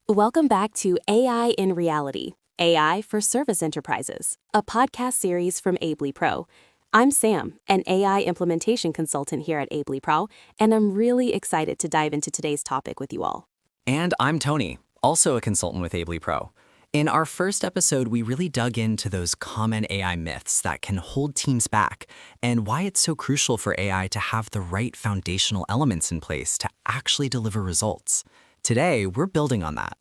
Welcome back to AI in Reality, AI for Service Enterprises, a podcast series from Ably Pro. I'm Sam, an AI implementation consultant here at Ably Pro, and I'm really excited to dive into today's topic with you all. And I'm Tony, also a consultant with Ably Pro. In our first episode, we really dug into those common AI myths that can hold teams back and why it's so crucial for AI to have the right foundational elements in place to actually deliver results. Today, we're building on that.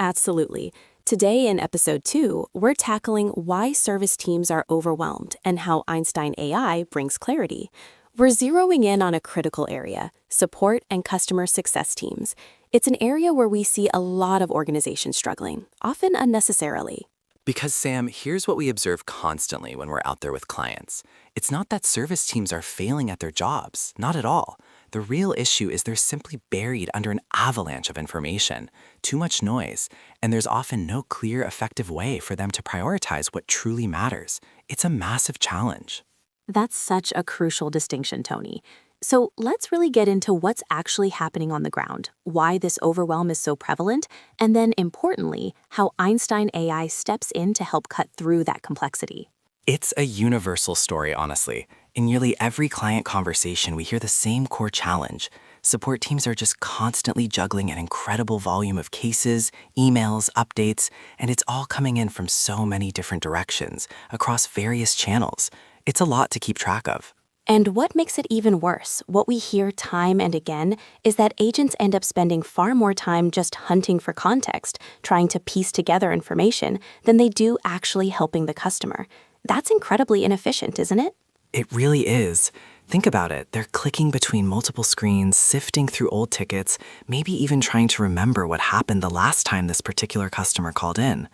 Absolutely. Today in episode 2, we're tackling why service teams are overwhelmed and how Einstein AI brings clarity. We're zeroing in on a critical area, support and customer success teams. It's an area where we see a lot of organizations struggling, often unnecessarily. Because, Sam, here's what we observe constantly when we're out there with clients. It's not that service teams are failing at their jobs, not at all. The real issue is they're simply buried under an avalanche of information, too much noise, and there's often no clear, effective way for them to prioritize what truly matters. It's a massive challenge. That's such a crucial distinction, Tony. So let's really get into what's actually happening on the ground, why this overwhelm is so prevalent, and then importantly, how Einstein AI steps in to help cut through that complexity. It's a universal story, honestly. In nearly every client conversation, we hear the same core challenge. Support teams are just constantly juggling an incredible volume of cases, emails, updates, and it's all coming in from so many different directions, across various channels. It's a lot to keep track of. And what makes it even worse, what we hear time and again, is that agents end up spending far more time just hunting for context, trying to piece together information, than they do actually helping the customer. That's incredibly inefficient, isn't it? It really is. Think about it. They're clicking between multiple screens, sifting through old tickets, maybe even trying to remember what happened the last time this particular customer called in.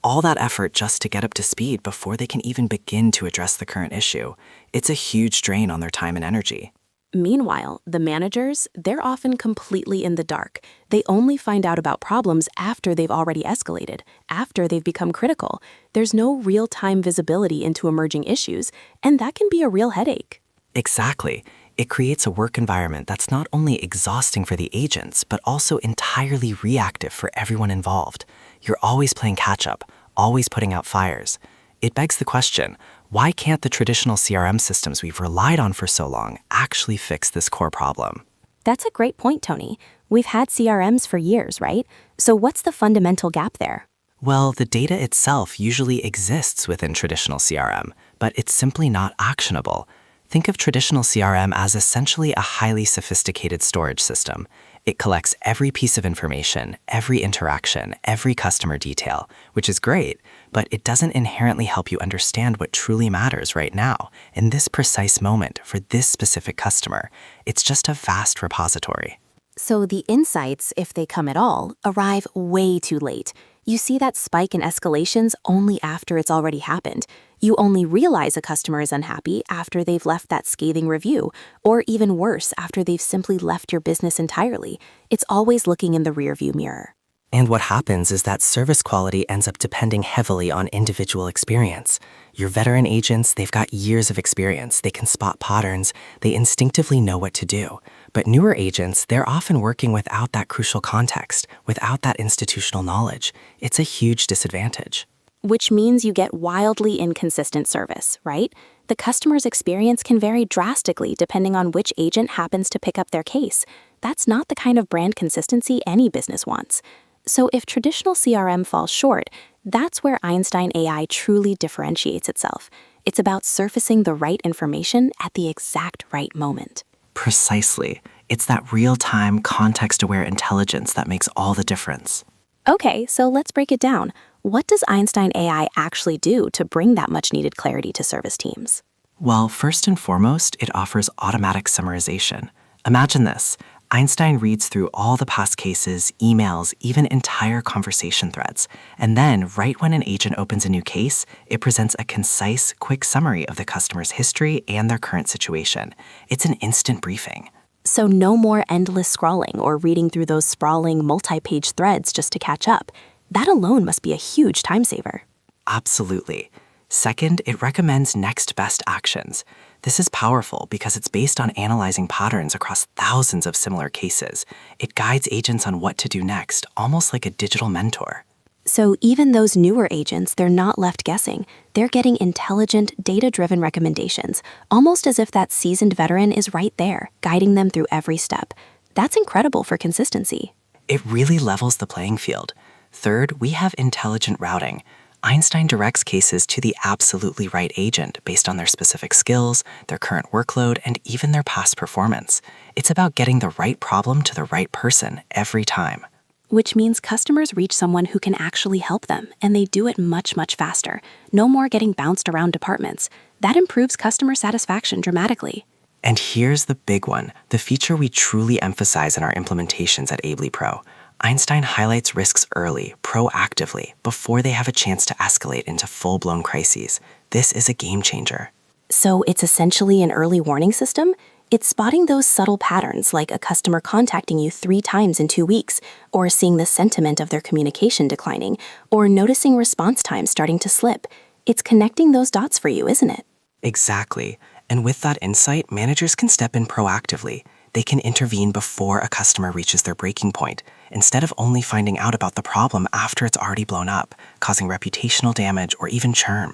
All that effort just to get up to speed before they can even begin to address the current issue. It's a huge drain on their time and energy. Meanwhile, the managers, they're often completely in the dark. They only find out about problems after they've already escalated, after they've become critical. There's no real-time visibility into emerging issues, and that can be a real headache. Exactly. It creates a work environment that's not only exhausting for the agents, but also entirely reactive for everyone involved. You're always playing catch-up, always putting out fires. It begs the question, why can't the traditional CRM systems we've relied on for so long actually fix this core problem? That's a great point, Tony. We've had CRMs for years, right? So what's the fundamental gap there? Well, the data itself usually exists within traditional CRM, but it's simply not actionable. Think of traditional CRM as essentially a highly sophisticated storage system. It collects every piece of information, every interaction, every customer detail, which is great, but it doesn't inherently help you understand what truly matters right now, in this precise moment for this specific customer. It's just a vast repository. So the insights, if they come at all, arrive way too late. You see that spike in escalations only after it's already happened. You only realize a customer is unhappy after they've left that scathing review, or even worse, after they've simply left your business entirely. It's always looking in the rearview mirror. And what happens is that service quality ends up depending heavily on individual experience. Your veteran agents, they've got years of experience. They can spot patterns. They instinctively know what to do. But newer agents, they're often working without that crucial context, without that institutional knowledge. It's a huge disadvantage. Which means you get wildly inconsistent service, right? The customer's experience can vary drastically depending on which agent happens to pick up their case. That's not the kind of brand consistency any business wants. So if traditional CRM falls short, that's where Einstein AI truly differentiates itself. It's about surfacing the right information at the exact right moment. Precisely. It's that real-time, context-aware intelligence that makes all the difference. Okay, so let's break it down. What does Einstein AI actually do to bring that much-needed clarity to service teams? Well, first and foremost, it offers automatic summarization. Imagine this. Einstein reads through all the past cases, emails, even entire conversation threads. And then, right when an agent opens a new case, it presents a concise, quick summary of the customer's history and their current situation. It's an instant briefing. So no more endless scrolling or reading through those sprawling multi-page threads just to catch up. That alone must be a huge time saver. Absolutely. Second, it recommends next best actions. This is powerful because it's based on analyzing patterns across thousands of similar cases. It guides agents on what to do next, almost like a digital mentor. So even those newer agents, they're not left guessing. They're getting intelligent, data-driven recommendations, almost as if that seasoned veteran is right there, guiding them through every step. That's incredible for consistency. It really levels the playing field. Third, we have intelligent routing. Einstein directs cases to the absolutely right agent based on their specific skills, their current workload, and even their past performance. It's about getting the right problem to the right person every time. Which means customers reach someone who can actually help them, and they do it much, much faster. No more getting bounced around departments. That improves customer satisfaction dramatically. And here's the big one, the feature we truly emphasize in our implementations at Ably Pro. Einstein highlights risks early, proactively, before they have a chance to escalate into full-blown crises. This is a game changer. So it's essentially an early warning system? It's spotting those subtle patterns, like a customer contacting you 3 times in 2 weeks, or seeing the sentiment of their communication declining, or noticing response time starting to slip. It's connecting those dots for you, isn't it? Exactly. And with that insight, managers can step in proactively. They can intervene before a customer reaches their breaking point, instead of only finding out about the problem after it's already blown up, causing reputational damage or even churn.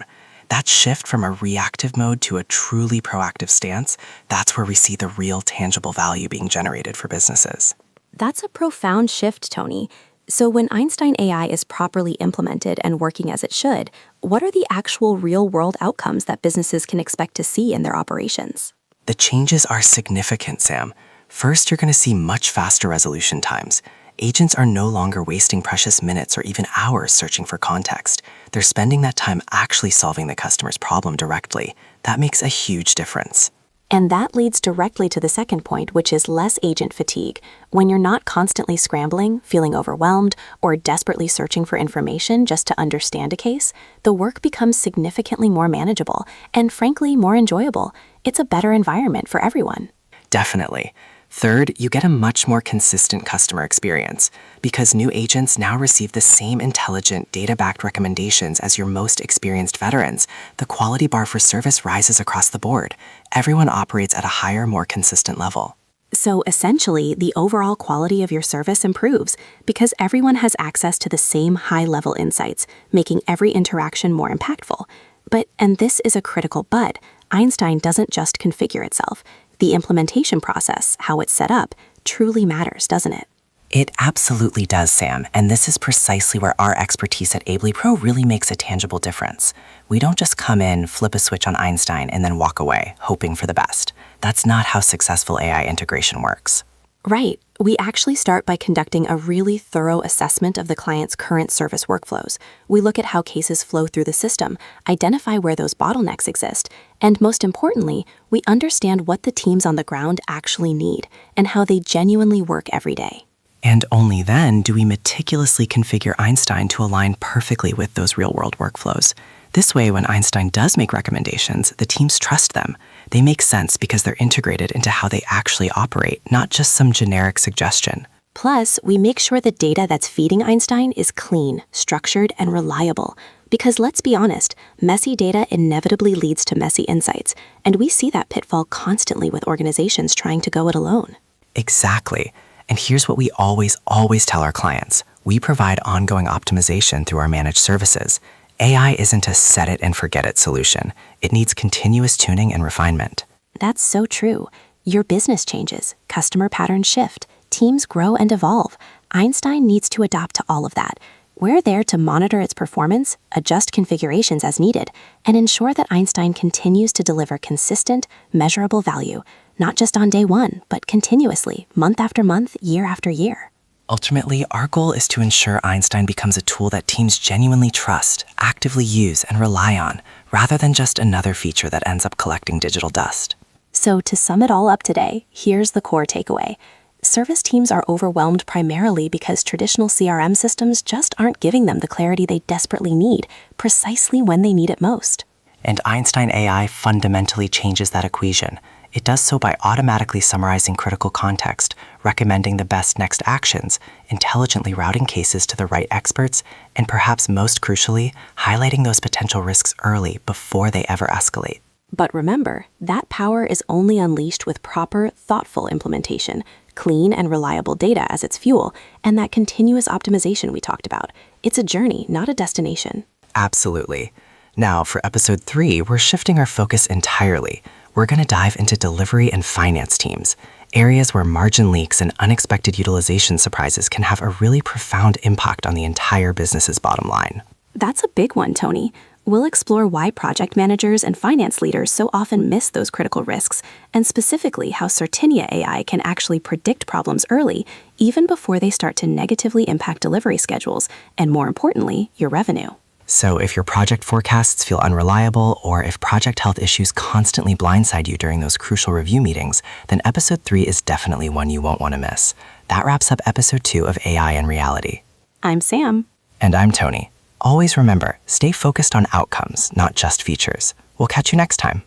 That shift from a reactive mode to a truly proactive stance, that's where we see the real tangible value being generated for businesses. That's a profound shift, Tony. So when Einstein AI is properly implemented and working as it should, what are the actual real-world outcomes that businesses can expect to see in their operations? The changes are significant, Sam. First, you're going to see much faster resolution times. Agents are no longer wasting precious minutes or even hours searching for context. They're spending that time actually solving the customer's problem directly. That makes a huge difference. And that leads directly to the second point, which is less agent fatigue. When you're not constantly scrambling, feeling overwhelmed, or desperately searching for information just to understand a case, the work becomes significantly more manageable and, frankly, more enjoyable. It's a better environment for everyone. Definitely. Third, you get a much more consistent customer experience. Because new agents now receive the same intelligent, data-backed recommendations as your most experienced veterans, the quality bar for service rises across the board. Everyone operates at a higher, more consistent level. So essentially, the overall quality of your service improves because everyone has access to the same high-level insights, making every interaction more impactful. But, and this is a critical but, Einstein doesn't just configure itself. The implementation process, how it's set up, truly matters, doesn't it? It absolutely does, Sam, and this is precisely where our expertise at Ably Pro really makes a tangible difference. We don't just come in, flip a switch on Einstein, and then walk away, hoping for the best. That's not how successful AI integration works. Right. We actually start by conducting a really thorough assessment of the client's current service workflows. We look at how cases flow through the system, identify where those bottlenecks exist, and most importantly, we understand what the teams on the ground actually need and how they genuinely work every day. And only then do we meticulously configure Einstein to align perfectly with those real-world workflows. This way, when Einstein does make recommendations, the teams trust them. They make sense because they're integrated into how they actually operate, not just some generic suggestion. Plus, we make sure the data that's feeding Einstein is clean, structured, and reliable. Because let's be honest, messy data inevitably leads to messy insights, and we see that pitfall constantly with organizations trying to go it alone. Exactly. And here's what we always tell our clients. We provide ongoing optimization through our managed services. AI isn't a set it and forget it solution. It needs continuous tuning and refinement. That's so true. Your business changes, customer patterns shift, teams grow and evolve. Einstein needs to adapt to all of that. We're there to monitor its performance, adjust configurations as needed, and ensure that Einstein continues to deliver consistent, measurable value, not just on day one, but continuously, month after month, year after year. Ultimately, our goal is to ensure Einstein becomes a tool that teams genuinely trust, actively use, and rely on, rather than just another feature that ends up collecting digital dust. So to sum it all up today, here's the core takeaway. Service teams are overwhelmed primarily because traditional CRM systems just aren't giving them the clarity they desperately need, precisely when they need it most. And Einstein AI fundamentally changes that equation. It does so by automatically summarizing critical context, recommending the best next actions, intelligently routing cases to the right experts, and perhaps most crucially, highlighting those potential risks early before they ever escalate. But remember, that power is only unleashed with proper, thoughtful implementation, clean and reliable data as its fuel, and that continuous optimization we talked about. It's a journey, not a destination. Absolutely. Now, for episode 3, we're shifting our focus entirely. We're going to dive into delivery and finance teams, areas where margin leaks and unexpected utilization surprises can have a really profound impact on the entire business's bottom line. That's a big one, Tony. We'll explore why project managers and finance leaders so often miss those critical risks, and specifically how Certinia AI can actually predict problems early, even before they start to negatively impact delivery schedules, and more importantly, your revenue. So if your project forecasts feel unreliable, or if project health issues constantly blindside you during those crucial review meetings, then episode 3 is definitely one you won't want to miss. That wraps up episode 2 of AI and Reality. I'm Sam. And I'm Tony. Always remember, stay focused on outcomes, not just features. We'll catch you next time.